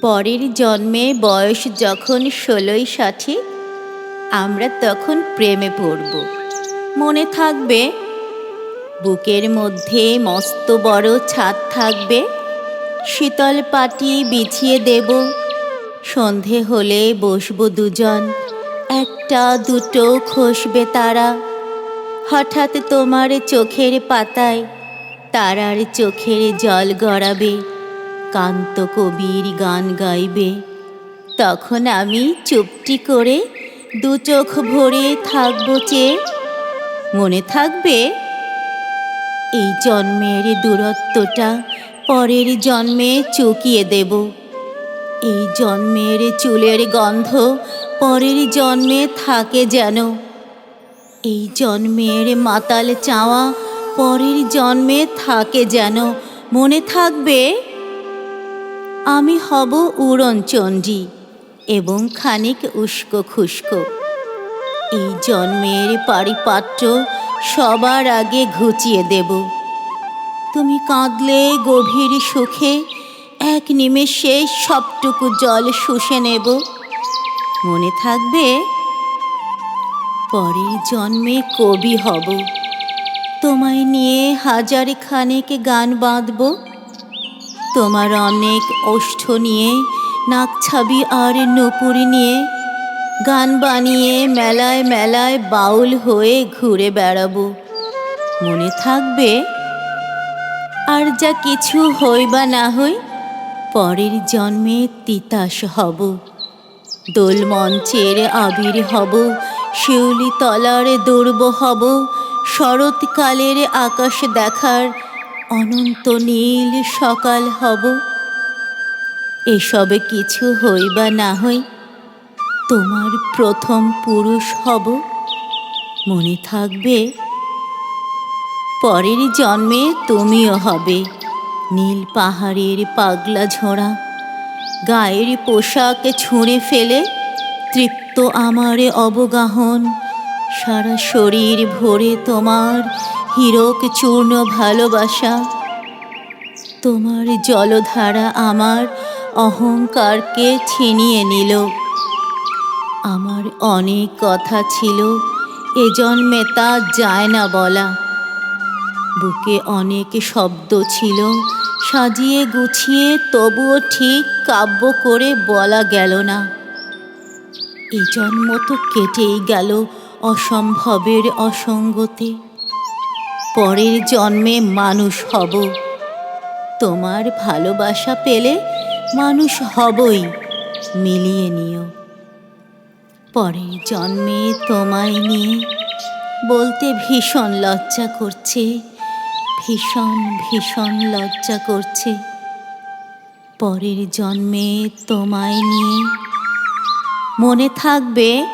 পরের জন্মে বয়স যখন ১৬-৬০, আমরা তখন প্রেমে পড়ব। মনে থাকবে? বুকের মধ্যে মস্ত বড় ছাদ থাকবে, শীতল পাটি বিছিয়ে দেব। সন্ধে হলে বসবো দুজন, একটা দুটো খসবে তারা। হঠাৎ তোমার চোখের পাতায় তারার চোখের জল গড়াবে, কান্ত কবির গান গাইবে। তখন আমি চুপটি করে দু চোখ ভরে থাকবো চেয়ে। মনে থাকবে? এই জন্মের দূরত্বটা পরের জন্মে চুকিয়ে দেব। এই জন্মের চুলের গন্ধ পরের জন্মে থাকে যেন। এই জন্মের মাতাল চাওয়া পরের জন্মে থাকে যেন। মনে থাকবে? আমি হব উড়নচণ্ডী এবং খানিক উস্কো খুস্কো। এই জন্মের পারিপাট্য সবার আগে ঘুচিয়ে দেব। তুমি কাঁদলে গভীর সুখে এক নিমেষে সবটুকু জল শুষে নেব। মনে থাকবে? পরের জন্মে কবি হব, তোমায় নিয়ে হাজার খানেক গান বাঁধব। তোমার অনেক ওষ্ঠ নিয়ে, নাকছাবি আর নূপুর নিয়ে গান বানিয়ে মেলায় মেলায় বাউল হয়ে ঘুরে বেড়াবো। মনে থাকবে? আর যা কিছু হই বা না হই, পরের জন্মে তিতাস হব, দোলমঞ্চের আবির হব, শিউলি তলার দৌড়ব হব, শরৎকালের আকাশ দেখার অনন্ত নীল সকাল হব। এসবে কিছু হই বা না হই, তোমার প্রথম পুরুষ হব। মনে থাকবে? পরের জন্মে তুমিও হবে নীল পাহাড়ের পাগলা ঝোড়া। গায়ের পোশাক ছুঁড়ে ফেলে তৃপ্ত আমার অবগাহন। সারা শরীর ভরে তোমার হীরক চূর্ণ ভালোবাসা। তোমার জলধারা আমার অহংকারকে ছিনিয়ে নিল। আমার অনেক কথা ছিল, এ জন্মে তা যায় না বলা। বুকে অনেক শব্দ ছিল, সাজিয়ে গুছিয়ে তবুও ঠিক কাব্য করে বলা গেল না। এ জন্ম তো কেটেই গেল অসম্ভবের অসঙ্গতে। পরের জন্মে মানুষ হব, তোমার ভালোবাসা পেলে মানুষ হবই, মিলিয়ে নিও। পরের জন্মে তোমায় নিয়ে বলতে ভীষণ লজ্জা করছে, ভীষণ ভীষণ লজ্জা করছে। পরের জন্মে তোমায় নিয়ে। মনে থাকবে?